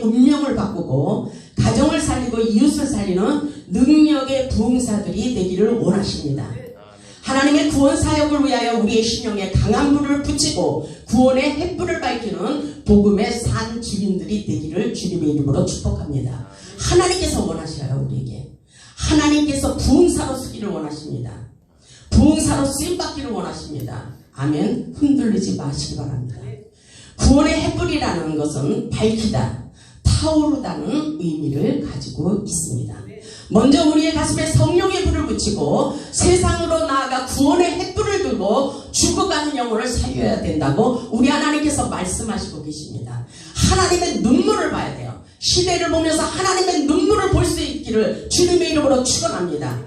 운명을 바꾸고 가정을 살리고 이웃을 살리는 능력의 부흥사들이 되기를 원하십니다. 하나님의 구원 사역을 위하여 우리의 심령에 강한 불을 붙이고 구원의 횃불을 밝히는 복음의 산 주민들이 되기를 주님의 이름으로 축복합니다. 하나님께서 원하셔요. 우리에게 하나님께서 부흥사로 쓰기를 원하십니다. 부흥사로 쓰임받기를 원하십니다. 아멘. 흔들리지 마시기 바랍니다. 구원의 횃불이라는 것은 밝히다, 타오르다는 의미를 가지고 있습니다. 먼저 우리의 가슴에 성령의 불을 붙이고 세상으로 나아가 구원의 횃불을 들고 죽어가는 영혼을 살려야 된다고 우리 하나님께서 말씀하시고 계십니다. 하나님의 눈물을 봐야 돼요. 시대를 보면서 하나님의 눈물을 볼 수 있기를 주님의 이름으로 축원합니다.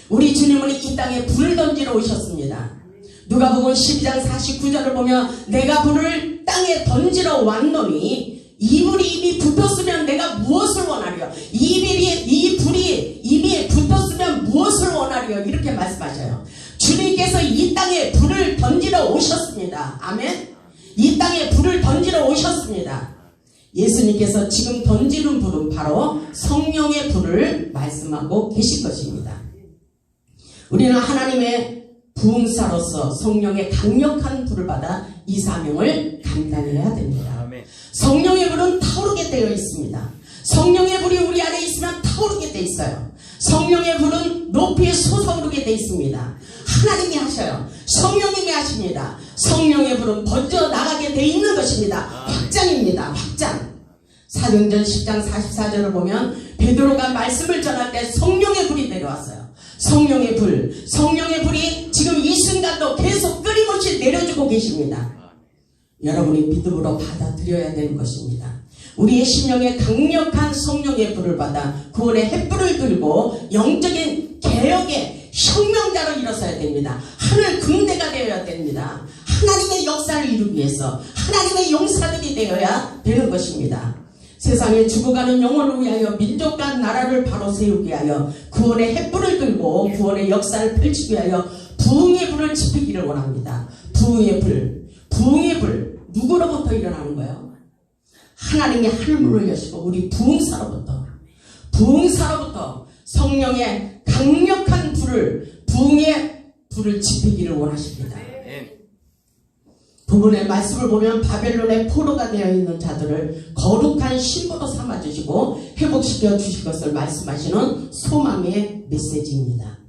우리 주님은 이 땅에 불을 던지러 오셨습니다. 누가복음 12장 49절을 보면 내가 불을 땅에 던지러 왔노니 이 불이 이미 붙었으면 내가 무엇을 원하리요? 이 불이 이미 붙었으면 무엇을 원하리요? 이렇게 말씀하셔요. 주님께서 이 땅에 불을 던지러 오셨습니다. 아멘. 이 땅에 불을 던지러 오셨습니다. 예수님께서 지금 던지는 불은 바로 성령의 불을 말씀하고 계신 것입니다. 우리는 하나님의 부흥사로서 성령의 강력한 불을 받아 이 사명을 감당해야 됩니다. 성령의 불은 타오르게 되어 있습니다. 성령의 불이 우리 안에 있으면 타오르게 되어 있어요. 성령의 불은 높이 솟아오르게 되어 있습니다. 하나님이 하셔요. 성령님이 하십니다. 성령의 불은 번져 나가게 되어 있는 것입니다. 확장입니다. 확장. 사도행전 10장 44절을 보면 베드로가 말씀을 전할 때 성령의 불이 내려왔어요. 성령의 불이 지금 이 순간도 계속 끊임없이 내려주고 계십니다. 여러분이 믿음으로 받아들여야 되는 것입니다. 우리의 심령에 강력한 성령의 불을 받아 구원의 횃불을 들고 영적인 개혁의 혁명자로 일어서야 됩니다. 하늘 군대가 되어야 됩니다. 하나님의 역사를 이루기 위해서 하나님의 용사들이 되어야 되는 것입니다. 세상에 죽어가는 영혼을 위하여 민족과 나라를 바로 세우기 위하여 구원의 횃불을 들고 구원의 역사를 펼치기 위하여 부흥의 불을 지피기를 원합니다. 부흥의 불 누구로부터 일어나는 거예요? 하나님이 하늘문을 여시고 우리 부흥사로부터 성령의 강력한 부흥의 불을 지피기를 원하십니다. 부분의 말씀을 보면 바벨론의 포로가 되어 있는 자들을 거룩한 신부로 삼아주시고 회복시켜 주실 것을 말씀하시는 소망의 메시지입니다.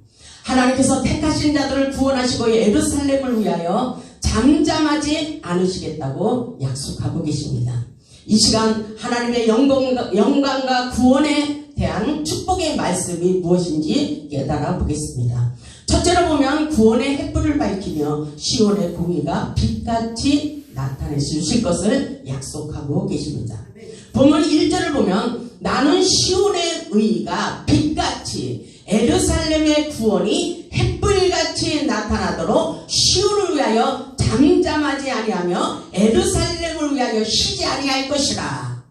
하나님께서 택하신 자들을 구원하시고 예루살렘을 위하여 잠잠하지 않으시겠다고 약속하고 계십니다. 이 시간 하나님의 영광과 구원에 대한 축복의 말씀이 무엇인지 깨달아 보겠습니다. 첫째로 보면 구원의 횃불을 밝히며 시온의 공의가 빛같이 나타내 주실 것을 약속하고 계십니다. 본문 1절을 보면 나는 시온의 의가 빛같이 예루살렘의 구원이 횃불같이 나타나도록 시온을 위하여 잠잠하지 아니하며 예루살렘을 위하여 쉬지 아니할 것이라.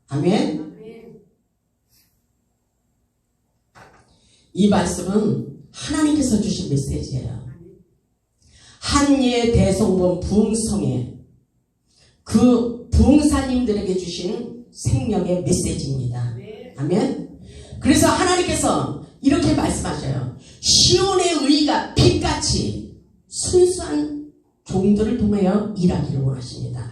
아멘. 이 말씀은 하나님께서 주신 메시지예요. 한예 대성본 부흥성에 그 부흥사님들에게 주신 생명의 메시지입니다. 아멘. 그래서 하나님께서 이렇게 말씀하셔요. 시온의 의가 빛같이 순수한 종들을 통하여 일하기를 원하십니다.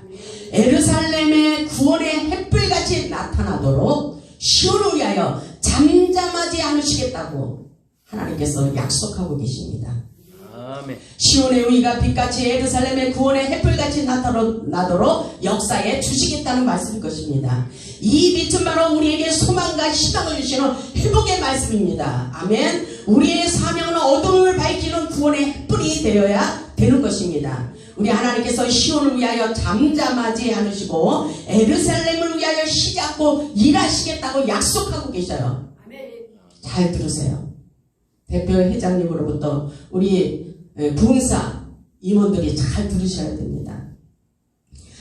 예루살렘의 구원의 횃불같이 나타나도록 시온을 위하여 잠잠하지 않으시겠다고 하나님께서 약속하고 계십니다. 아멘. 시온의 의가 빛같이 예루살렘의 구원의 횃불같이 나타나도록 역사에 주시겠다는 말씀일 것입니다. 이 빛은 바로 우리에게 소망과 희망을 주시는 회복의 말씀입니다. 아멘. 우리의 사명은 어둠을 밝히는 구원의 횃불이 되어야 되는 것입니다. 우리 하나님께서 시온을 위하여 잠잠하지 않으시고 예루살렘을 위하여 쉬지 않고 일하시겠다고 약속하고 계셔요. 잘 들으세요. 대표 회장님으로부터 우리 부흥사 임원들이 잘 들으셔야 됩니다.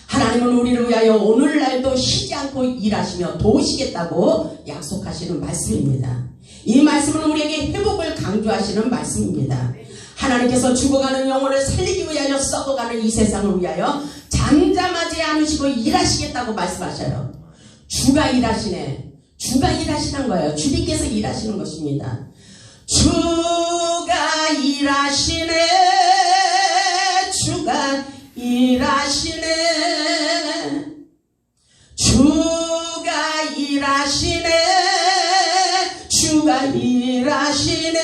하나님은 우리를 위하여 오늘날도 쉬지 않고 일하시며 도우시겠다고 약속하시는 말씀입니다. 이 말씀은 우리에게 회복을 강조하시는 말씀입니다. 하나님께서 죽어가는 영혼을 살리기 위하여 썩어가는 이 세상을 위하여 잠잠하지 않으시고 일하시겠다고 말씀하셔요. 주가 일하시네. 주가 일하시는 거예요. 주님께서 일하시는 것입니다. 주가 일하시네. 주가 일하시네. 주가 일하시네. 주가 일하시네.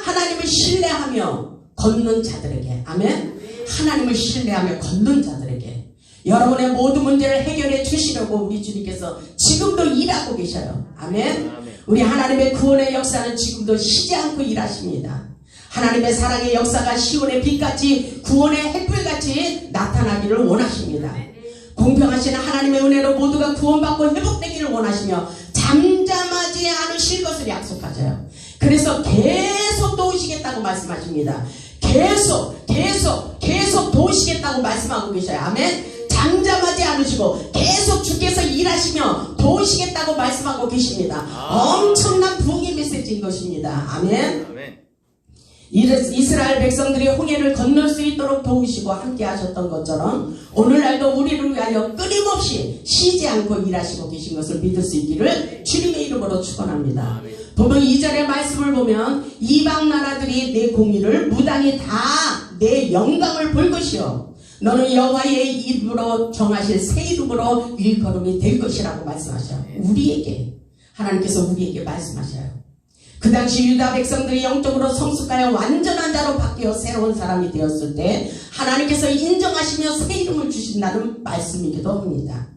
하나님을 신뢰하며 걷는 자들에게, 아멘. 하나님을 신뢰하며 걷는 자들에게 여러분의 모든 문제를 해결해 주시려고 우리 주님께서 지금도 일하고 계셔요. 아멘. 우리 하나님의 구원의 역사는 지금도 쉬지 않고 일하십니다. 하나님의 사랑의 역사가 시온의 빛같이 구원의 햇불같이 나타나기를 원하십니다. 공평하신 하나님의 은혜로 모두가 구원받고 회복되기를 원하시며 잠잠하지 않으실 것을 약속하셔요. 그래서 계속 도우시겠다고 말씀하십니다. 계속 도우시겠다고 말씀하고 계셔요. 아멘. 잠잠하지 않으시고 계속 주께서 일하시며 도우시겠다고 말씀하고 계십니다. 엄청난 부흥의 메시지인 것입니다. 아멘. 이스라엘 백성들이 홍해를 건널 수 있도록 도우시고 함께 하셨던 것처럼 오늘날도 우리를 위하여 끊임없이 쉬지 않고 일하시고 계신 것을 믿을 수 있기를 주님의 이름으로 축원합니다. 보면 2절의 말씀을 보면 이방 나라들이 내 공의를 무당히 다 내 영광을 볼 것이요 너는 여호와의 이름으로 정하실 새 이름으로 일컬음이 될 것이라고 말씀하셔요. 우리에게, 하나님께서 우리에게 말씀하셔요. 그 당시 유다 백성들이 영적으로 성숙하여 완전한 자로 바뀌어 새로운 사람이 되었을 때 하나님께서 인정하시며 새 이름을 주신다는 말씀이기도 합니다.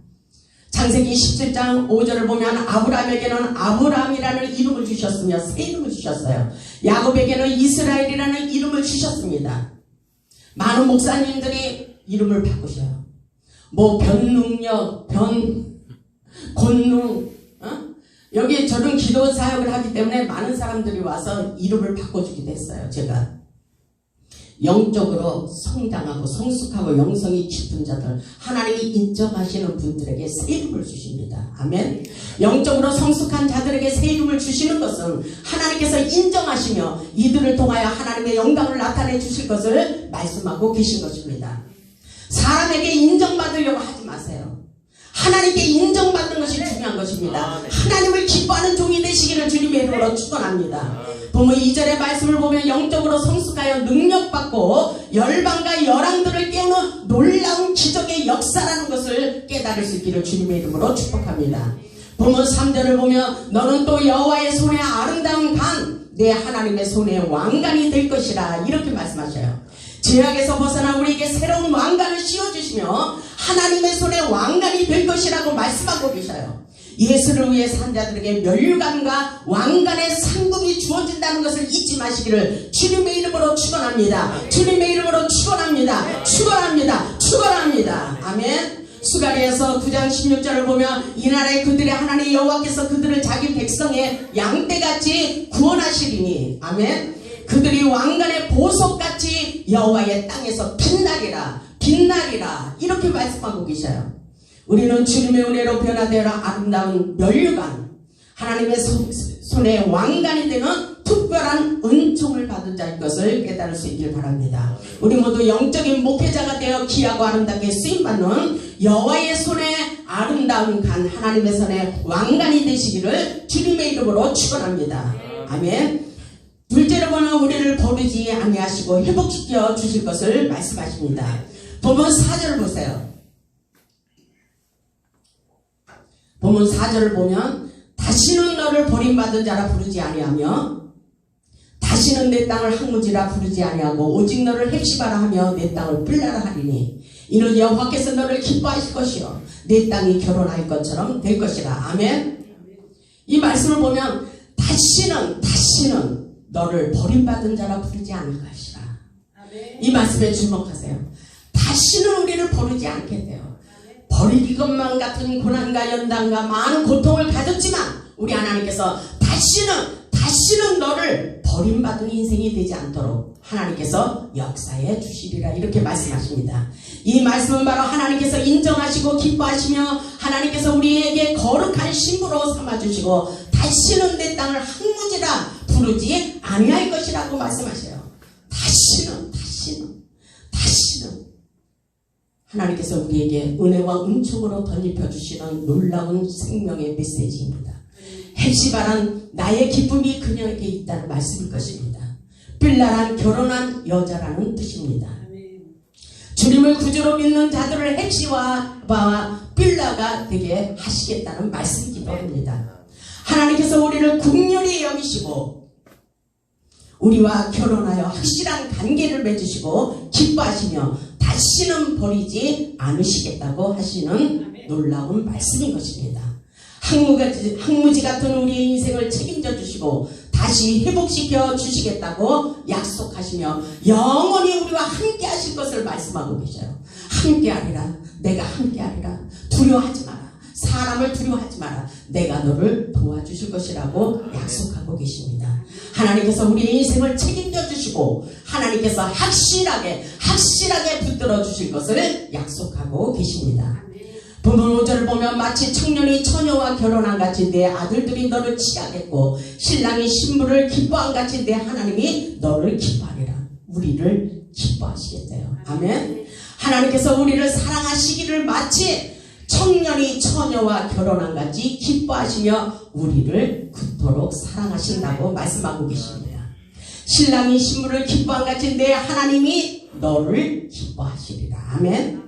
창세기 17장 5절을 보면 아브라함에게는 아브라함이라는 이름을 주셨으며 새 이름을 주셨어요. 야곱에게는 이스라엘이라는 이름을 주셨습니다. 많은 목사님들이 이름을 바꾸셔요. 뭐 변능력, 곤능, 여기 저는 기도 사역을 하기 때문에 많은 사람들이 와서 이름을 바꿔주기도 했어요. 제가 영적으로 성장하고 성숙하고 영성이 깊은 자들, 하나님이 인정하시는 분들에게 새 이름을 주십니다. 아멘. 영적으로 성숙한 자들에게 새 이름을 주시는 것은 하나님께서 인정하시며 이들을 통하여 하나님의 영광을 나타내 주실 것을 말씀하고 계신 것입니다. 사람에게 인정받으려고 하지 마세요. 하나님께 인정받는 것이 중요한 것입니다. 하나님을 기뻐하는 종이 되시기를 주님의 이름으로 축원합니다. 보면 2절의 말씀을 보면 영적으로 성숙하여 능력받고 열방과 열왕들을 깨우는 놀라운 기적의 역사라는 것을 깨달을 수 있기를 주님의 이름으로 축복합니다. 보면 3절을 보면 너는 또 여호와의 손에 아름다운 간, 내 하나님의 손에 왕관이 될 것이라 이렇게 말씀하셔요. 죄악에서 벗어나 우리에게 새로운 왕관을 씌워주시며 하나님의 손에 왕관이 될 것이라고 말씀하고 계셔요. 예수를 위해 산 자들에게 멸관과 왕관의 상급이 주어진다는 것을 잊지 마시기를 주님의 이름으로 축원합니다. 주님의 이름으로 축원합니다. 축원합니다. 축원합니다. 아멘. 수가랴에서 9장 16절을 보면 이날에 그들의 하나님 여호와께서 그들을 자기 백성의 양떼같이 구원하시리니 아멘. 그들이 왕관의 보석같이 여호와의 땅에서 빛나리라 이렇게 말씀하고 계셔요. 우리는 주님의 은혜로 변화되어 아름다운 멸관, 하나님의 손에 왕관이 되는 특별한 은총을 받은 자일 것을 깨달을 수 있길 바랍니다. 우리 모두 영적인 목회자가 되어 귀하고 아름답게 쓰임받는 여호와의 손에 아름다운 간, 하나님의 손에 왕관이 되시기를 주님의 이름으로 축원합니다. 아멘. 둘째로 보면 우리를 버리지 아니하시고 회복시켜 주실 것을 말씀하십니다. 보면 4절을 보세요. 보면 4절을 보면 다시는 너를 버림받은 자라 부르지 아니하며 다시는 내 땅을 항무지라 부르지 아니하고 오직 너를 헵시바라 하며 내 땅을 빌라라 하리니 이는 여호와께서 너를 기뻐하실 것이요 내 땅이 결혼할 것처럼 될 것이라. 아멘. 이 말씀을 보면 다시는 너를 버림받은 자라 부르지 않을 것이라. 이 말씀에 주목하세요. 다시는 우리를 버리지 않게 돼요. 버릴 것만 같은 고난과 연단과 많은 고통을 가졌지만 우리 하나님께서 다시는 너를 버림받은 인생이 되지 않도록 하나님께서 역사해 주시리라 이렇게 말씀하십니다. 이 말씀은 바로 하나님께서 인정하시고 기뻐하시며 하나님께서 우리에게 거룩한 신부로 삼아주시고 다시는 내 땅을 항무지라 부르지 아니할 것이라고 말씀하셔요. 다시는 하나님께서 우리에게 은혜와 은총으로 덧입혀 주시는 놀라운 생명의 메시지입니다. 헵시바란 나의 기쁨이 그녀에게 있다는 말씀일 것입니다. 빌라란 결혼한 여자라는 뜻입니다. 주님을 구주로 믿는 자들을 헵시바와 빌라가 되게 하시겠다는 말씀이기도 합니다. 하나님께서 우리를 긍휼히 여기시고 우리와 결혼하여 확실한 관계를 맺으시고 기뻐하시며 다시는 버리지 않으시겠다고 하시는 놀라운 말씀인 것입니다. 항무지 같은 우리의 인생을 책임져 주시고 다시 회복시켜 주시겠다고 약속하시며 영원히 우리와 함께 하실 것을 말씀하고 계셔요. 함께 하리라. 내가 함께 하리라. 두려워하지 마라. 사람을 두려워하지 마라. 내가 너를 도와주실 것이라고 약속하고 계십니다. 하나님께서 우리의 인생을 책임져 주시고 하나님께서 확실하게 붙들어 주실 것을 약속하고 계십니다. 본문 5절을 보면 마치 청년이 처녀와 결혼한 같이 내 아들들이 너를 취하겠고 신랑이 신부를 기뻐한 같이 내 하나님이 너를 기뻐하리라. 우리를 기뻐하시겠대요. 아멘. 하나님께서 우리를 사랑하시기를 마치 청년이 처녀와 결혼한 같이 기뻐하시며 우리를 그토록 사랑하신다고 말씀하고 계십니다. 신랑이 신부를 기뻐한 같이 내 하나님이 너를 기뻐하시리라. 아멘.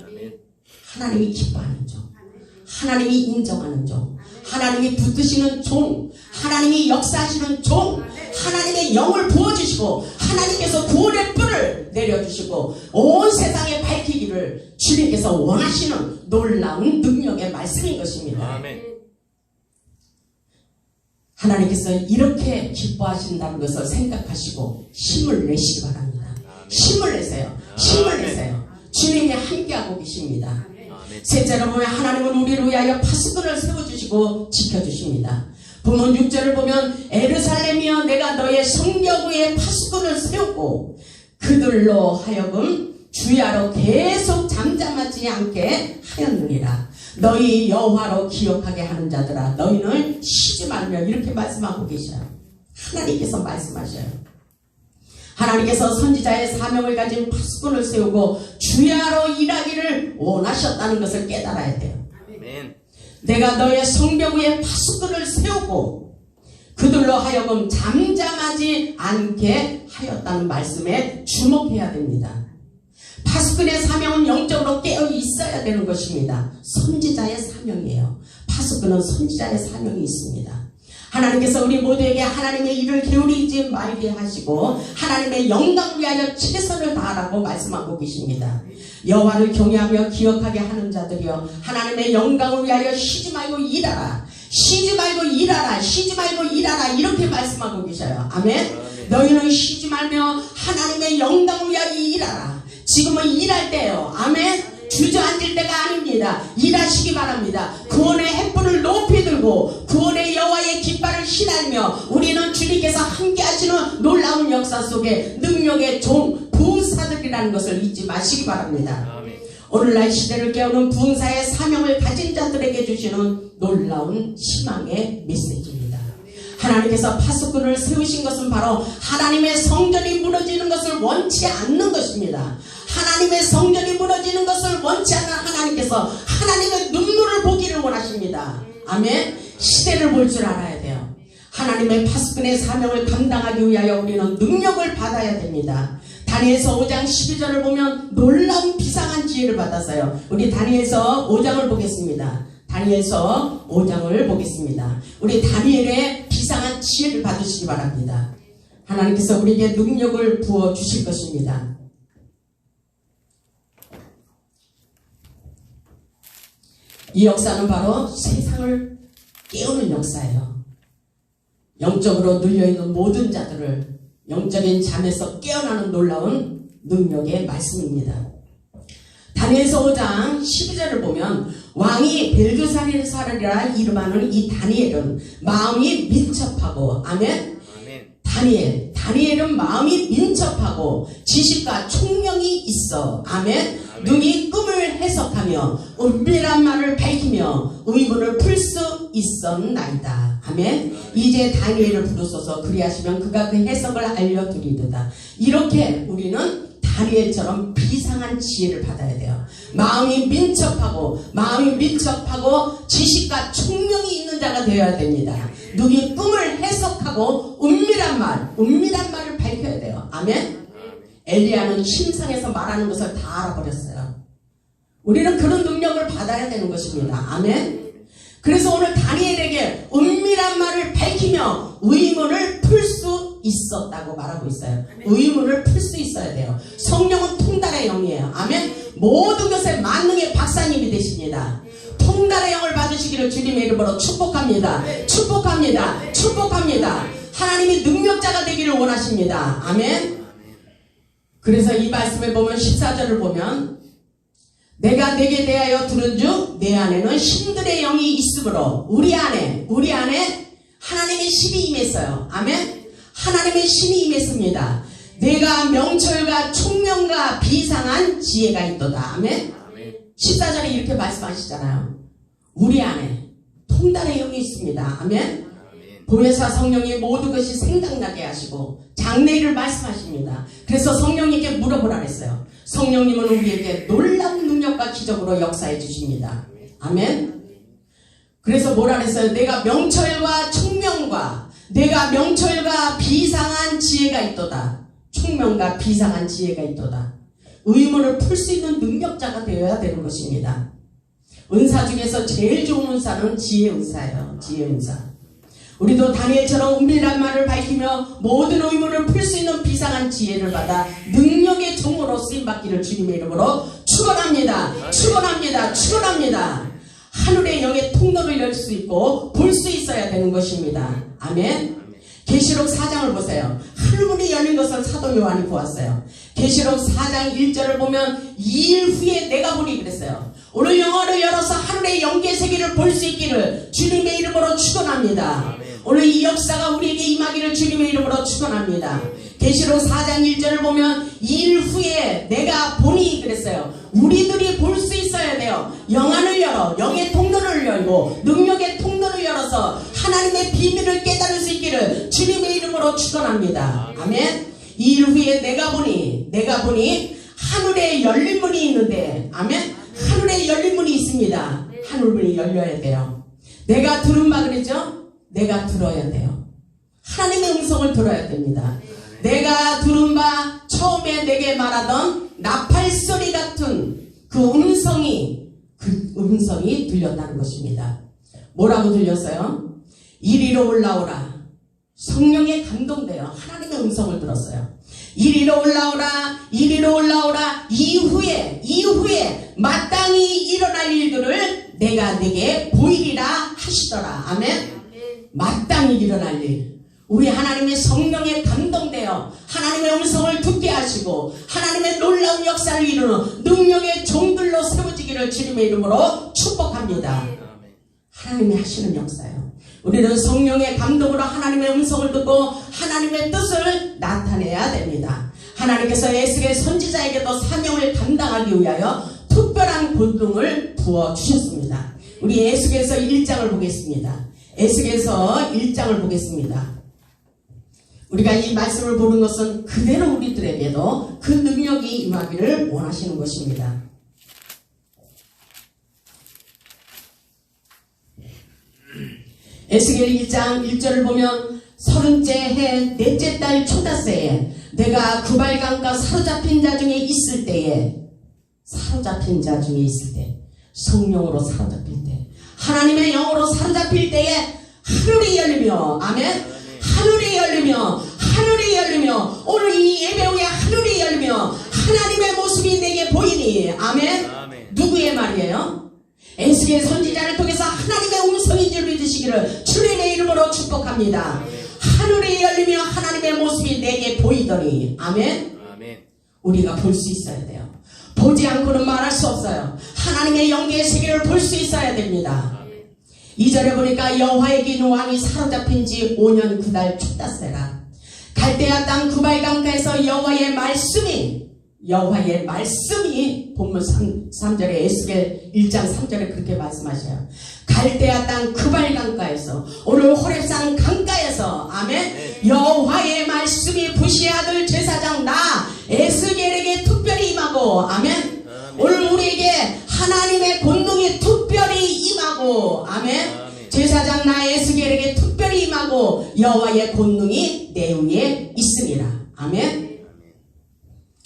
하나님이 기뻐하는 종, 하나님이 인정하는 종, 하나님이 붙드시는 종, 하나님이 역사하시는 종, 하나님의 영을 부어주시고 하나님께서 구원의 뿔을 내려주시고 온 세상에 밝히기를 주님께서 원하시는 놀라운 능력의 말씀인 것입니다. 아멘. 하나님께서 이렇게 기뻐하신다는 것을 생각하시고 힘을 내시기 바랍니다. 힘을 내세요. 힘을 내세요. 주님이 함께하고 계십니다. 셋째로 보면 하나님은 우리를 위하여 파수꾼을 세워주시고 지켜주십니다. 본문 6절을 보면 에르살렘이여 내가 너의 성벽 위에 파수꾼을 세우고 그들로 하여금 주야로 계속 잠잠하지 않게 하였느니라. 너희 여호와로 기억하게 하는 자들아 너희는 쉬지 말며 이렇게 말씀하고 계셔요. 하나님께서 말씀하셔요. 하나님께서 선지자의 사명을 가진 파수꾼을 세우고 주야로 일하기를 원하셨다는 것을 깨달아야 돼요. 아멘. 내가 너의 성벽 위에 파수꾼을 세우고 그들로 하여금 잠잠하지 않게 하였다는 말씀에 주목해야 됩니다. 파수꾼의 사명은 영적으로 깨어 있어야 되는 것입니다. 선지자의 사명이에요. 파수꾼은 선지자의 사명이 있습니다. 하나님께서 우리 모두에게 하나님의 일을 게으르지 말게 하시고 하나님의 영광을 위하여 최선을 다하라고 말씀하고 계십니다. 여호와를 경외하며 기억하게 하는 자들이여 하나님의 영광을 위하여 쉬지 말고 일하라. 쉬지 말고 일하라. 쉬지 말고 일하라. 이렇게 말씀하고 계셔요. 아멘. 너희는 쉬지 말며 하나님의 영광을 위하여 일하라. 지금은 일할 때예요. 아멘. 주저앉을 때가 아닙니다. 일하시기 바랍니다. 구원의 햇불을 높이 들고 구원의 여호와의 깃발을 휘날며 우리는 주님께서 함께 하시는 놀라운 역사 속에 능력의 종 부흥사들이라는 것을 잊지 마시기 바랍니다. 아멘. 오늘날 시대를 깨우는 부흥사의 사명을 가진 자들에게 주시는 놀라운 희망의 메시지입니다. 하나님께서 파수꾼을 세우신 것은 바로 하나님의 성전이 무너지는 것을 원치 않는 것입니다. 하나님의 성전이 무너지는 것을 원치 않는 하나님께서 하나님의 눈물을 보기를 원하십니다. 아멘. 시대를 볼 줄 알아야 돼요. 하나님의 파수꾼의 사명을 감당하기 위하여 우리는 능력을 받아야 됩니다. 다니엘서 5장 12절을 보면 놀라운 비상한 지혜를 받았어요. 우리 다니엘서 5장을 보겠습니다. 다니엘서 5장을 보겠습니다. 우리 다니엘의 비상한 지혜를 받으시기 바랍니다. 하나님께서 우리에게 능력을 부어 주실 것입니다. 이 역사는 바로 세상을 깨우는 역사예요. 영적으로 눌려있는 모든 자들을 영적인 잠에서 깨어나는 놀라운 능력의 말씀입니다. 다니엘서 5장 12절을 보면 왕이 벨드사리라 이름하는 이 다니엘은 마음이 민첩하고 아멘. 다니엘은 마음이 민첩하고 지식과 총명이 있어 아멘. 눈이 꿈을 해석하며 은밀한 말을 밝히며 의문을 풀 수 있었나이다. 아멘. 이제 다니엘을 부르소서 그리하시면 그가 그 해석을 알려드리리다. 이렇게 우리는 다니엘처럼 비상한 지혜를 받아야 돼요. 마음이 민첩하고 지식과 총명이 있는 자가 되어야 됩니다. 누구의 꿈을 해석하고 은밀한 말을 밝혀야 돼요. 아멘. 엘리야는 침상에서 말하는 것을 다 알아버렸어요. 우리는 그런 능력을 받아야 되는 것입니다. 아멘. 그래서 오늘 다니엘에게 은밀한 말을 밝히며 의문을 풀 수 있었다고 말하고 있어요. 의문을 풀 수 있어야 돼요. 성령은 통달의 영이에요. 아멘. 모든 것에 만능의 박사님이 되십니다. 통달의 영을 받으시기를 주님의 이름으로 축복합니다. 하나님이 능력자가 되기를 원하십니다. 아멘. 그래서 이 말씀에 보면 14절을 보면 내가 내게 대하여 들은즉 내 안에는 신들의 영이 있으므로 우리 안에 하나님의 신이 임했어요. 아멘. 하나님의 신이 임했습니다. 내가 명철과 총명과 비상한 지혜가 있도다. 아멘. 14절에 이렇게 말씀하시잖아요. 우리 안에 통달의 영이 있습니다. 아멘. 보혜사 성령이 모든 것이 생각나게 하시고 장래일을 말씀하십니다. 그래서 성령님께 물어보라 했어요. 성령님은 우리에게 놀라운 능력과 기적으로 역사해 주십니다. 아멘. 그래서 뭐라 했어요? 내가 명철과 비상한 지혜가 있도다. 총명과 비상한 지혜가 있도다. 의문을 풀 수 있는 능력자가 되어야 되는 것입니다. 은사 중에서 제일 좋은 은사는 지혜 은사예요. 지혜 은사. 우리도 다니엘처럼 은밀한 말을 밝히며 모든 의문을 풀 수 있는 비상한 지혜를 받아 능력의 종으로 쓰임받기를 주님의 이름으로 축원합니다. 하늘의 영의 통로를 열 수 있고 볼 수 있어야 되는 것입니다. 아멘. 계시록 4장을 보세요. 하늘문이 열린 것을 사도 요한이 보았어요. 계시록 4장 1절을 보면 2일 후에 내가 보니 그랬어요. 오늘 영어를 열어서 하늘의 영계 세계를 볼 수 있기를 주님의 이름으로 축원합니다. 오늘 이 역사가 우리에게 임하기를 주님의 이름으로 축원합니다. 계시록 4장 1절을 보면 2일 후에 내가 보니 그랬어요. 우리들이 볼 수 있어야 돼요. 영안을 열어 영의 통로를 열고 능력의 통로를 열어서 하나님의 비밀을 깨달을 수 있기를 주님의 이름으로 축원합니다. 아멘. 2일 후에 내가 보니 하늘에 열린 문이 있는데 아멘. 하늘에 열린 문이 있습니다. 하늘문이 열려야 돼요. 내가 들은 바 그랬죠? 내가 들어야 돼요. 하나님의 음성을 들어야 됩니다. 내가 들은 바 처음에 내게 말하던 나팔소리 같은 그 음성이 들렸다는 것입니다. 뭐라고 들렸어요? 이리로 올라오라. 성령에 감동돼요. 하나님의 음성을 들었어요. 이리로 올라오라. 이후에 마땅히 일어날 일들을 내가 네게 보이리라 하시더라. 아멘. 마땅히 일어날 일. 우리 하나님의 성령에 감동되어 하나님의 음성을 듣게 하시고 하나님의 놀라운 역사를 이루는 능력의 종들로 세워지기를 주님의 이름으로 축복합니다. 하나님이 하시는 역사예요. 우리는 성령의 감동으로 하나님의 음성을 듣고 하나님의 뜻을 나타내야 됩니다. 하나님께서 에스겔 선지자에게도 사명을 감당하기 위하여 특별한 권능을 부어주셨습니다. 우리 에스겔서 1장을 보겠습니다. 에스겔서 1장을 보겠습니다. 우리가 이 말씀을 보는 것은 그대로 우리들에게도 그 능력이 임하기를 원하시는 것입니다. 에스겔 1장 1절을 보면 30째 해 넷째 달 초다새에 내가 구발강가 사로잡힌 자 중에 있을 때에 성령으로 사로잡힐 때 하나님의 영으로 사로잡힐 때에 하늘이 열리며 아멘. 하늘이 열리며 오늘 이 예배 후에 하늘이 열리며 하나님의 모습이 내게 보이니 아멘. 누구의 말이에요? 에스겔 선지자를 통해서 하나님의 음성인 줄 믿으시기를 주님의 이름으로 축복합니다. 하늘이 열리며 하나님의 모습이 내게 보이더니 아멘. 우리가 볼 수 있어야 돼요. 보지 않고는 말할 수 없어요. 하나님의 영계의 세계를 볼 수 있어야 됩니다. 2절에 보니까 여호와의 긴 왕이 사로잡힌 지 5년 9달 초다새라. 갈대아 땅 구발강가에서 여호와의 말씀이 본문 3절에 에스겔 1장 3절에 그렇게 말씀하셔요. 갈대아 땅 구발강가에서 오늘 호렙산 강가에서 아멘. 여호와의 말씀이 부시의 아들 제사장 나 에스겔에게 아멘. 제사장 나 에스겔에게 특별히 임하고 여호와의 권능이 내 위에 있으니라. 아멘.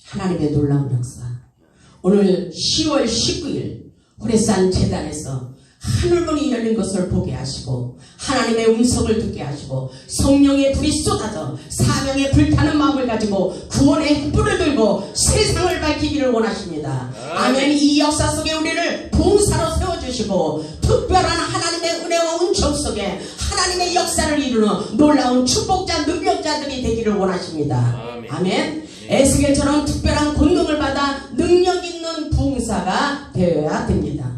하나님의 놀라운 역사. 오늘 10월 19일 호레산 제단에서 하늘문이 열린 것을 보게 하시고 하나님의 음성을 듣게 하시고 성령의 불이 쏟아져 사명의 불타는 마음을 가지고 구원의 횃불을 들고 세상을 밝히기를 원하십니다. 아멘. 이 역사 속에 우리를 봉사로 세워주시고 특별한 하나님의 은혜와 은총 속에 하나님의 역사를 이루는 놀라운 축복자 능력자들이 되기를 원하십니다. 아멘. 에스겔처럼 특별한 권능을 받아 능력 있는 봉사가 되어야 됩니다.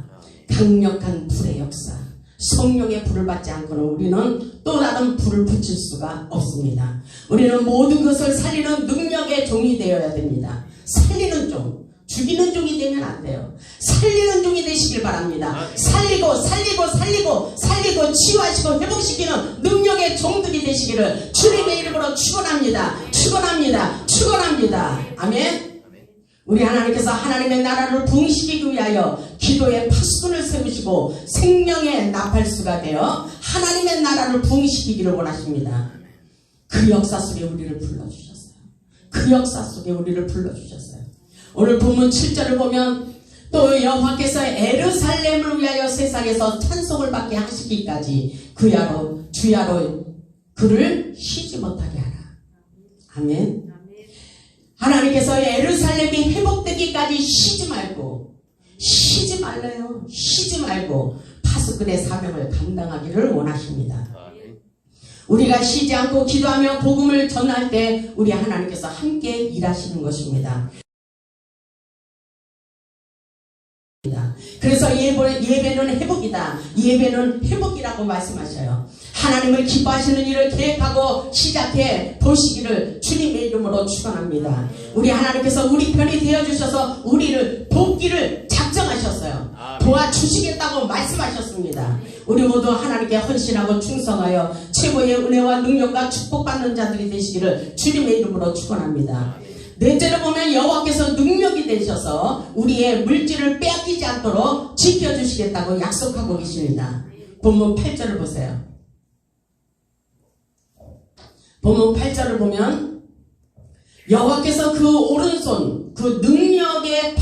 강력한 불의 역사, 성령의 불을 받지 않고는 우리는 또 다른 불을 붙일 수가 없습니다. 우리는 모든 것을 살리는 능력의 종이 되어야 됩니다. 살리는 종, 죽이는 종이 되면 안 돼요. 살리는 종이 되시길 바랍니다. 살리고 치유하시고 회복시키는 능력의 종들이 되시기를 주님의 이름으로 축원합니다. 축원합니다. 아멘. 우리 하나님께서 하나님의 나라를 부흥시키기 위하여 기도의 파수꾼을 세우시고 생명의 나팔수가 되어 하나님의 나라를 부흥시키기를 원하십니다. 그 역사 속에 우리를 불러주셨어요. 오늘 본문 7절을 보면 또 여호와께서 에르살렘을 위하여 세상에서 찬송을 받게 하시기까지 주야로 그를 쉬지 못하게 하라. 아멘. 하나님께서 에르살렘이 회복되기까지 쉬지 말고 파수꾼의 사명을 감당하기를 원하십니다. 우리가 쉬지 않고 기도하며 복음을 전할 때 우리 하나님께서 함께 일하시는 것입니다. 그래서 예배는 회복이다. 예배는 회복이라고 말씀하셔요. 하나님을 기뻐하시는 일을 계획하고 시작해 보시기를 주님의 이름으로 축원합니다. 우리 하나님께서 우리 편이 되어주셔서 우리를 돕기를 작정하셨어요. 도와주시겠다고 말씀하셨습니다. 우리 모두 하나님께 헌신하고 충성하여 최고의 은혜와 능력과 축복받는 자들이 되시기를 주님의 이름으로 축원합니다. 넷째로 보면 여호와께서 능력이 되셔서 우리의 물질을 빼앗기지 않도록 지켜주시겠다고 약속하고 계십니다. 본문 8절을 보세요. 본문 8절을 보면 여호와께서 그 오른손 그 능력의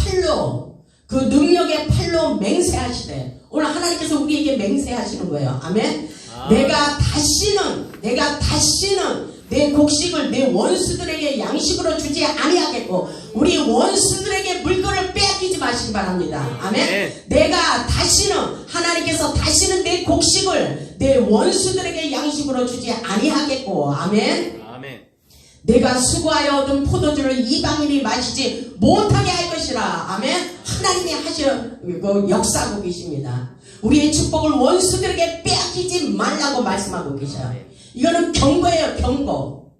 팔로 맹세하시되, 오늘 하나님께서 우리에게 맹세하시는 거예요. 아멘. 내가 다시는 내 곡식을 내 원수들에게 양식으로 주지 아니하겠고 우리 원수들에게 물건을 빼앗기지 마시기 바랍니다. 아멘. 하나님께서 다시는 내 곡식을 내 원수들에게 양식으로 주지 아니하겠고, 아멘. 내가 수고하여 얻은 포도주를 이방인이 마시지 못하게 할 것이라. 아멘. 하나님이 역사하고 계십니다. 우리의 축복을 원수들에게 빼앗기지 말라고 말씀하고 계셔요. 이거는 경고예요. 경고.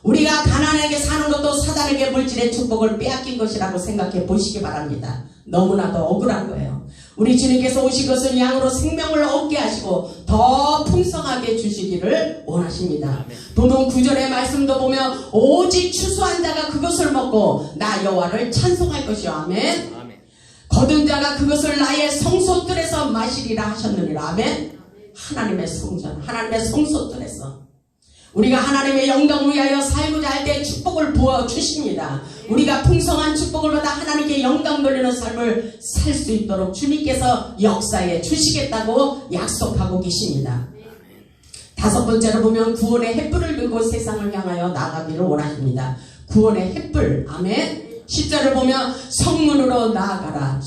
우리가 가난하게 사는 것도 사단에게 물질의 축복을 빼앗긴 것이라고 생각해 보시기 바랍니다. 너무나도 억울한 거예요. 우리 주님께서 오신 것은 양으로 생명을 얻게 하시고 더 풍성하게 주시기를 원하십니다. 본문 9절의 말씀도 보면 오직 추수한 자가 그것을 먹고 나 여호와를 찬송할 것이요. 아멘. 거둔 자가 그것을 나의 성소들에서 마시리라 하셨느니라. 아멘. 하나님의 성전, 하나님의 성소들에서 우리가 하나님의 영광을 위하여 살고자 할 때 축복을 부어주십니다. 우리가 풍성한 축복을 받아 하나님께 영광 돌리는 삶을 살 수 있도록 주님께서 역사해 주시겠다고 약속하고 계십니다. 다섯 번째로 보면 구원의 횃불을 들고 세상을 향하여 나가기를 원하십니다. 구원의 횃불. 아멘. 10절을 보면 성문으로 나아가라.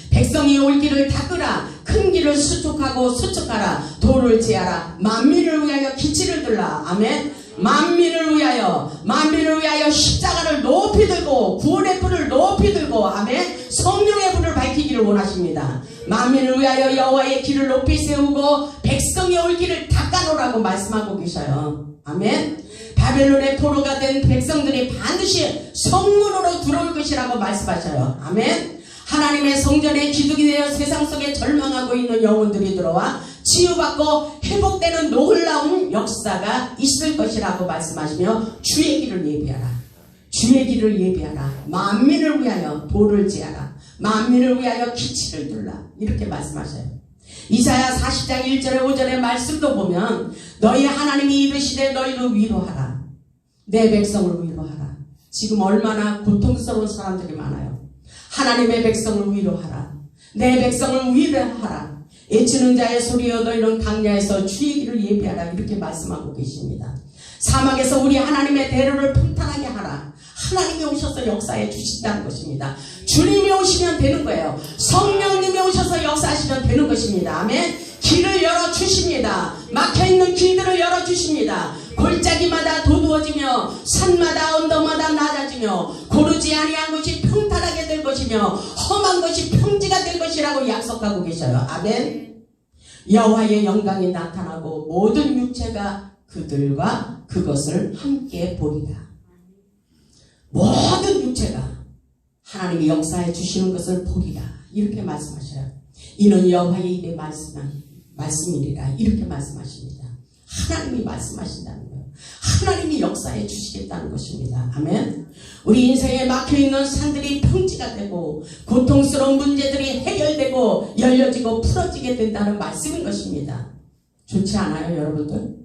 백성이 올 길을 닦으라. 큰 길을 수축하라. 돌을 제하라. 만민을 위하여 기치를 들라. 아멘. 만민을 위하여 십자가를 높이 들고 구원의 불을 높이 들고, 아멘, 성령의 불을 밝히기를 원하십니다. 만민을 위하여 여호와의 길을 높이 세우고 백성이 올 길을 닦아놓으라고 말씀하고 계셔요. 아멘. 바벨론의 포로가 된 백성들이 반드시 성문으로 들어올 것이라고 말씀하셔요. 아멘. 하나님의 성전에 기둥이 되어 세상 속에 절망하고 있는 영혼들이 들어와 치유받고 회복되는 놀라운 역사가 있을 것이라고 말씀하시며 주의 길을 예비하라. 만민을 위하여 돌을 제하라. 만민을 위하여 기치를 둘라. 이렇게 말씀하셔요. 이사야 40장 1절에 5절의 말씀도 보면 너희 하나님이 이르시되 너희를 위로하라. 내 백성을 위로하라. 지금 얼마나 고통스러운 사람들이 많아요. 하나님의 백성을 위로하라. 내 백성을 위로하라. 애치는 자의 소리여 너희는 강야에서 주의 길을 예비하라. 이렇게 말씀하고 계십니다. 사막에서 우리 하나님의 대로를 평탄하게 하라. 하나님이 오셔서 역사해 주신다는 것입니다. 주님이 오시면 되는 거예요. 성령님이 오셔서 역사하시면 되는 것입니다. 아멘. 길을 열어주십니다. 막혀있는 길들을 열어주십니다. 골짜기마다 도두어지며 산마다 언덕마다 낮아지며 고르지 아니한 것이 평탄하게 될 것이며 험한 것이 평지가 될 것이라고 약속하고 계셔요. 아멘. 여호와의 영광이 나타나고 모든 육체가 그들과 그것을 함께 보리라. 모든 육체가 하나님이 역사해 주시는 것을 보리라. 이렇게 말씀하셔요. 이는 여호와의 입의 말씀이리라. 이렇게 말씀하십니다. 하나님이 말씀하신다는 거예요. 하나님이 역사해 주시겠다는 것입니다. 아멘. 우리 인생에 막혀있는 산들이 평지가 되고 고통스러운 문제들이 해결되고 열려지고 풀어지게 된다는 말씀인 것입니다. 좋지 않아요, 여러분들?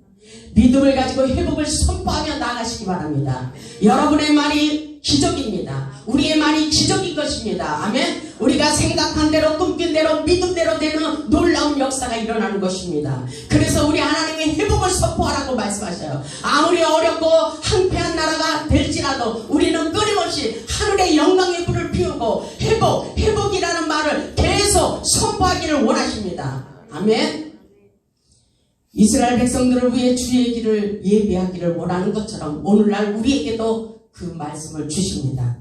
믿음을 가지고 회복을 선포하며 나가시기 바랍니다. 여러분의 말이 기적입니다. 우리의 말이 기적인 것입니다. 아멘. 우리가 생각한 대로 꿈꾼 대로 믿음대로 되는 놀라운 역사가 일어나는 것입니다. 그래서 우리 하나님이 회복을 선포하라고 말씀하셔요. 아무리 어렵고 황폐한 나라가 될지라도 우리는 끊임없이 하늘의 영광의 불을 피우고 회복이라는 말을 계속 선포하기를 원하십니다. 아멘. 이스라엘 백성들을 위해 주의 길을 예비하기를 원하는 것처럼 오늘날 우리에게도 그 말씀을 주십니다.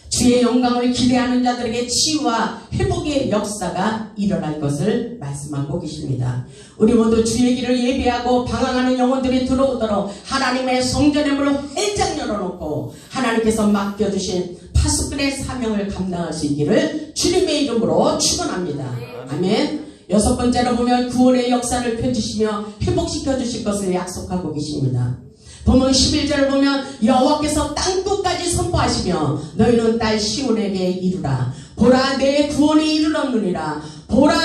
주의 영광을 기대하는 자들에게 치유와 회복의 역사가 일어날 것을 말씀하고 계십니다. 우리 모두 주의 길을 예비하고 방황하는 영혼들이 들어오도록 하나님의 성전의 문을 활짝 열어놓고 하나님께서 맡겨주신 파수꾼의 사명을 감당할 수 있기를 주님의 이름으로 축원합니다. 아멘. 여섯 번째로 보면 구원의 역사를 펴주시며 회복시켜 주실 것을 약속하고 계십니다. 본문 11절을 보면 여호와께서 땅끝까지 선포하시며 너희는 딸 시온에게 이르라. 보라 내 구원이 이르렀느니라. 보라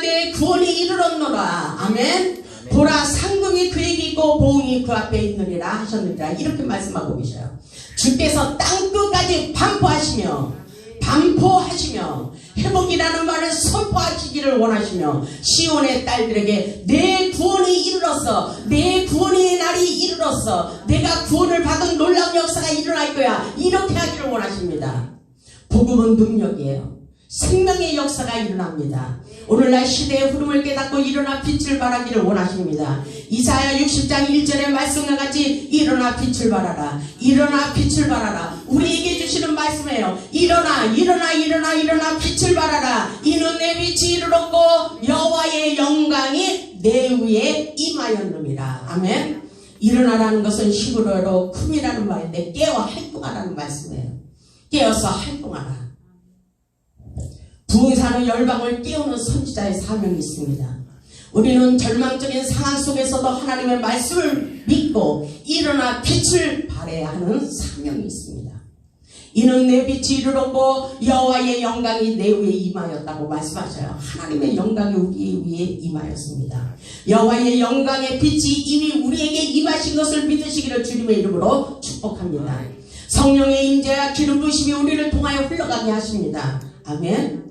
내 구원이 이르렀노라. 아멘. 보라 상금이 그에게 있고 보응이 그 앞에 있느니라 하셨느니라. 이렇게 말씀하고 계셔요. 주께서 땅끝까지 반포하시며 회복이라는 말을 선포하시기를 원하시며 시온의 딸들에게 내 구원이 이르렀어. 내 구원의 날이 이르렀어. 내가 구원을 받은 놀라운 역사가 일어날 거야. 이렇게 하기를 원하십니다. 복음은 능력이에요. 생명의 역사가 일어납니다. 오늘날 시대의 흐름을 깨닫고 일어나 빛을 발하기를 원하십니다. 이사야 60장 1절의 말씀과 같이 일어나 빛을 발하라. 일어나 빛을 발하라. 우리에게 주시는 말씀이에요. 일어나 빛을 발하라. 이는 내 빛이 이르렀고 여호와의 영광이 내 위에 임하였느니라. 아멘. 일어나라는 것은 히브리어로 쿰이라는 말인데 깨어 활동하라는 말씀이에요. 깨어서 활동하라. 부흥사는 열방을 깨우는 선지자의 사명이 있습니다. 우리는 절망적인 상황 속에서도 하나님의 말씀을 믿고 일어나 빛을 발해야 하는 사명이 있습니다. 이는 내 빛이 이르렀고 여호와의 영광이 내 위에 임하였다고 말씀하셔요. 하나님의 영광이 우리 위에 임하였습니다. 여호와의 영광의 빛이 이미 우리에게 임하신 것을 믿으시기를 주님의 이름으로 축복합니다. 성령의 임재와 기름 부으심이 우리를 통하여 흘러가게 하십니다. 아멘.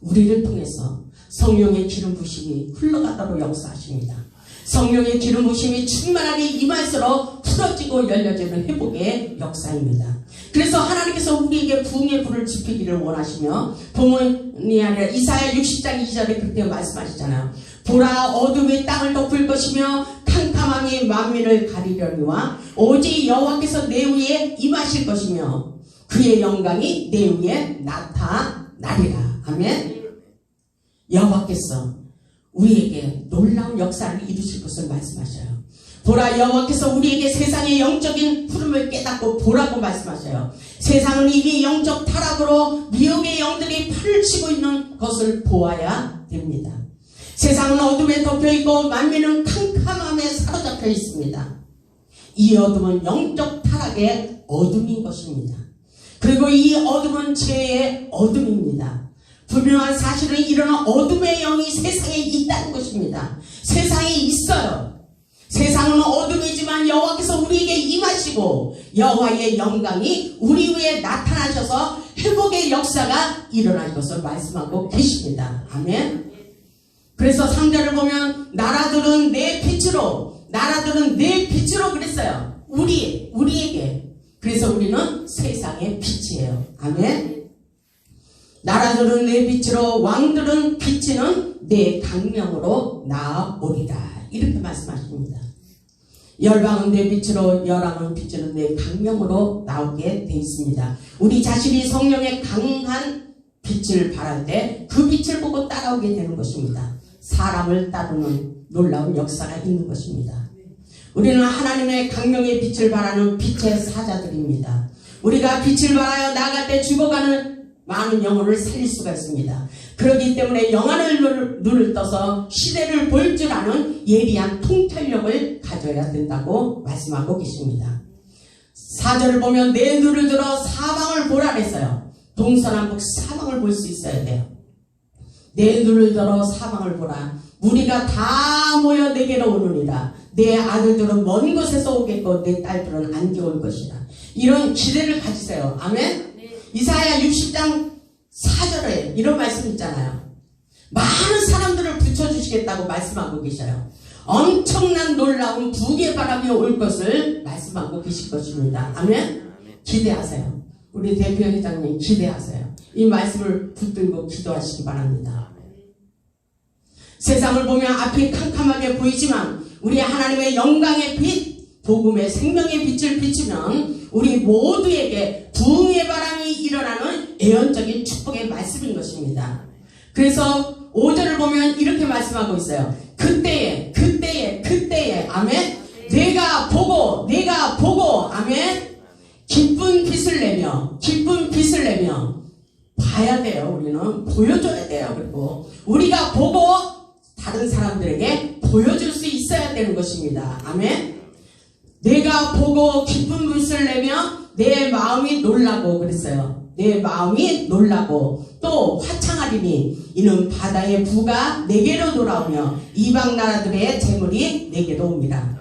우리를 통해서 성령의 기름 부으심이 흘러가도록 역사하십니다. 성령의 기름 부으심이 충만하게 임할수록 풀어지고 열려지는 회복의 역사입니다. 그래서 하나님께서 우리에게 부흥의 불을 지피기를 원하시며 본문이 아니라 이사야 60장 2절에 그렇게 말씀하시잖아요. 보라 어둠이 땅을 덮을 것이며 캄캄함이 만민을 가리려니와 오직 여호와께서 내 위에 임하실 것이며 그의 영광이 내 위에 나타나리라. 아멘. 여호와께서 우리에게 놀라운 역사를 이루실 것을 말씀하셔요. 보라 여호와께서 우리에게 세상의 영적인 흐름을 깨닫고 보라고 말씀하셔요. 세상은 이미 영적 타락으로 미혹의 영들이 팔을 치고 있는 것을 보아야 됩니다. 세상은 어둠에 덮여있고 만민은 캄캄함에 사로잡혀 있습니다. 이 어둠은 영적 타락의 어둠인 것입니다. 그리고 이 어둠은 죄의 어둠입니다. 분명한 사실은 이런 어둠의 영이 세상에 있다는 것입니다. 세상에 있어요. 세상은 어둠이지만 여호와께서 우리에게 임하시고 여호와의 영광이 우리 위에 나타나셔서 회복의 역사가 일어날 것을 말씀하고 계십니다. 아멘. 그래서 3절을 보면 나라들은 내 빛으로 그랬어요. 우리에게. 그래서 우리는 세상의 빛이에요. 아멘. 나라들은 내 빛으로 왕들은 비치는 내 강명으로 나아오리라. 이렇게 말씀하십니다. 열방은 내 빛으로 열왕은 비치는 내 강명으로 나오게 되어 있습니다. 우리 자신이 성령의 강한 빛을 발할 때 그 빛을 보고 따라오게 되는 것입니다. 사람을 따르는 놀라운 역사가 있는 것입니다. 우리는 하나님의 강명의 빛을 발하는 빛의 사자들입니다. 우리가 빛을 발하여 나아갈 때 죽어가는 많은 영혼을 살릴 수가 있습니다. 그렇기 때문에 영안을 눈을 떠서 시대를 볼 줄 아는 예리한 통찰력을 가져야 된다고 말씀하고 계십니다. 4절을 보면 내 눈을 들어 사방을 보라 그랬어요. 동서남북 사방을 볼 수 있어야 돼요. 내 눈을 들어 사방을 보라. 무리가 다 모여 내게로 오느니라. 내 아들들은 먼 곳에서 오겠고 내 딸들은 안개 올 것이라. 이런 기대를 가지세요. 아멘. 이사야 60장 4절에 이런 말씀 있잖아요. 많은 사람들을 붙여주시겠다고 말씀하고 계셔요. 엄청난 놀라운 북의 바람이 올 것을 말씀하고 계실 것입니다. 아멘. 기대하세요. 우리 대표회장님 기대하세요. 이 말씀을 붙들고 기도하시기 바랍니다. 세상을 보면 앞이 캄캄하게 보이지만 우리 하나님의 영광의 빛, 복음의 생명의 빛을 비추면 우리 모두에게 부흥의 바람이 일어나는 예언적인 축복의 말씀인 것입니다. 그래서 5절을 보면 이렇게 말씀하고 있어요. 그때에 아멘. 내가 보고 아멘. 기쁜 빛을 내며 봐야 돼요. 우리는 보여줘야 돼요. 그리고 우리가 보고 다른 사람들에게 보여줄 수 있어야 되는 것입니다. 아멘. 내가 보고 기쁜 빛을 내며 내 마음이 놀라고 그랬어요. 내 마음이 놀라고 또 화창하리니 이는 바다의 부가 내게로 돌아오며 이방 나라들의 재물이 내게로 옵니다.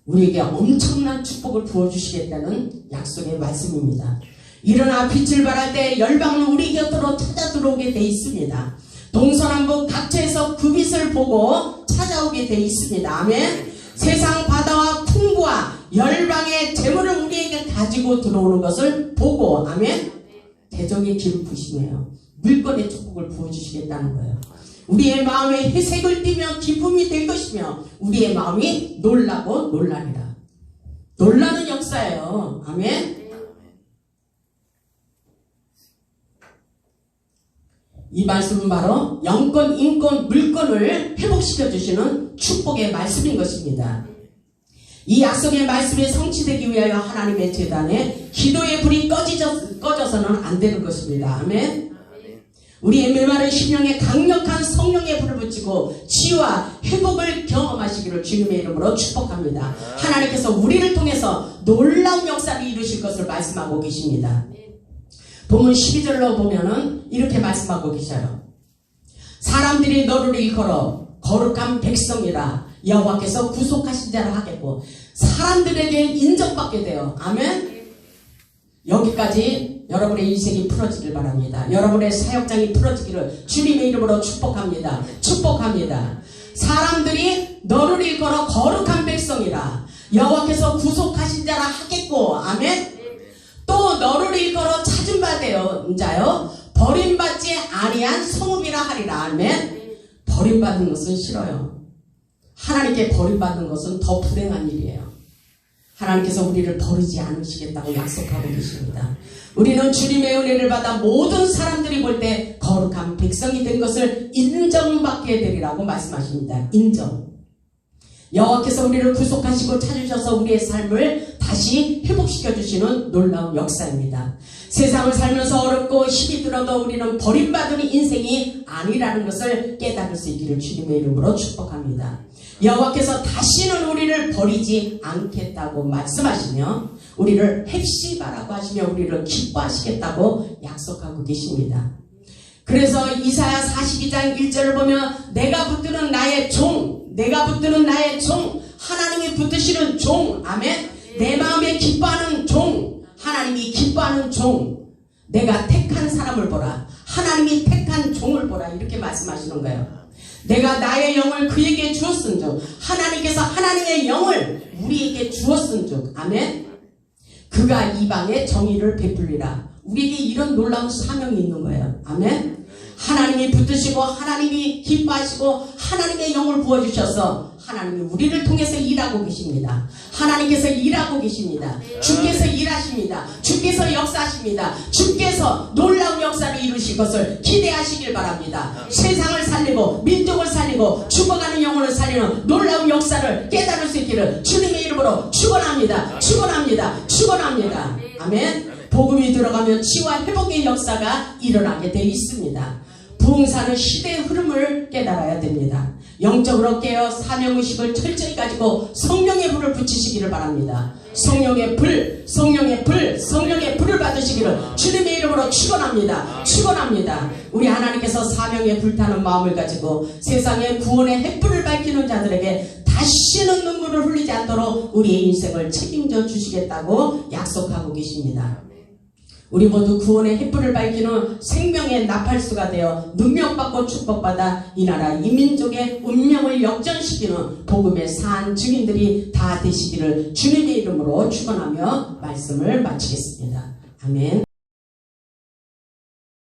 우리에게 엄청난 축복을 부어주시겠다는 약속의 말씀입니다. 일어나 빛을 발할 때 열방은 우리 곁으로 찾아 들어오게 돼 있습니다. 동서남북 각처에서 그 빛을 보고 찾아오게 돼 있습니다. 아멘. 세상 바다와 풍부와 열방의 재물을 우리에게 가지고 들어오는 것을 보고 아멘. 대적의 길을 부심해요. 물건의 축복을 부어주시겠다는 거예요. 우리의 마음에 회색을 띠며 기쁨이 될 것이며 우리의 마음이 놀라고 놀라리라. 놀라는 역사예요. 아멘. 이 말씀은 바로 영권, 인권, 물권을 회복시켜 주시는 축복의 말씀인 것입니다. 이 약속의 말씀이 성취되기 위하여 하나님의 제단에 기도의 불이 꺼져서는 안 되는 것입니다. 아멘. 우리의 메마른 심령에 강력한 성령의 불을 붙이고 치유와 회복을 경험하시기를 주님의 이름으로 축복합니다. 하나님께서 우리를 통해서 놀라운 역사를 이루실 것을 말씀하고 계십니다. 본문 12절로 보면은 이렇게 말씀하고 계셔요. 사람들이 너를 일컬어 거룩한 백성이라 여호와께서 구속하신 자라 하겠고 사람들에게 인정받게 돼요. 아멘. 여기까지 여러분의 인생이 풀어지길 바랍니다. 여러분의 사역장이 풀어지기를 주님의 이름으로 축복합니다. 축복합니다. 사람들이 너를 일컬어 거룩한 백성이라 여호와께서 구속하신 자라 하겠고 아멘. 또 너를 일컬어 찾은 바 되어 자여 버림받지 아니한 성읍이라 하리라. 아멘. 버림받는 것은 싫어요. 하나님께 버림받는 것은 더 불행한 일이에요. 하나님께서 우리를 버리지 않으시겠다고 약속하고 계십니다. 우리는 주님의 은혜를 받아 모든 사람들이 볼 때 거룩한 백성이 된 것을 인정받게 되리라고 말씀하십니다. 인정. 여호와께서 우리를 구속하시고 찾으셔서 우리의 삶을 다시 회복시켜 주시는 놀라운 역사입니다. 세상을 살면서 어렵고 힘이 들어도 우리는 버림받은 인생이 아니라는 것을 깨달을 수 있기를 주님의 이름으로 축복합니다. 여호와께서 다시는 우리를 버리지 않겠다고 말씀하시며 우리를 헵시바라고 하시며 우리를 기뻐하시겠다고 약속하고 계십니다. 그래서 이사야 42장 1절을 보면 내가 붙드는 나의 종, 하나님이 붙드시는 종, 아멘. 내 마음에 기뻐하는 종, 하나님이 기뻐하는 종, 내가 택한 사람을 보라, 하나님이 택한 종을 보라, 이렇게 말씀하시는 거예요. 내가 나의 영을 그에게 주었은즉, 하나님께서 하나님의 영을 우리에게 주었은즉, 아멘. 그가 이방에 정의를 베풀리라. 우리에게 이런 놀라운 사명이 있는 거예요. 아멘. 하나님이 붙드시고 하나님이 기뻐하시고 하나님의 영을 부어주셔서 하나님이 우리를 통해서 일하고 계십니다. 하나님께서 일하고 계십니다. 주께서 일하십니다. 주께서 역사하십니다. 주께서 놀라운 역사를 이루실 것을 기대하시길 바랍니다. 세상을 살리고 민족을 살리고 죽어가는 영혼을 살리는 놀라운 역사를 깨달을 수 있기를 주님의 이름으로 축원합니다. 축원합니다. 축원합니다. 아멘. 복음이 들어가면 치유와 회복의 역사가 일어나게 되어 있습니다. 부흥사는 시대의 흐름을 깨달아야 됩니다. 영적으로 깨어 사명의식을 철저히 가지고 성령의 불을 붙이시기를 바랍니다. 성령의 불, 성령의 불, 성령의 불을 받으시기를 주님의 이름으로 축원합니다. 축원합니다. 우리 하나님께서 사명에 불타는 마음을 가지고 세상의 구원의 햇불을 밝히는 자들에게 다시는 눈물을 흘리지 않도록 우리의 인생을 책임져 주시겠다고 약속하고 계십니다. 우리 모두 구원의 햇불을 밝히는 생명의 나팔수가 되어 능력받고 축복받아 이 나라 이 민족의 운명을 역전시키는 복음의 산 증인들이 다 되시기를 주님의 이름으로 축원하며 말씀을 마치겠습니다. 아멘.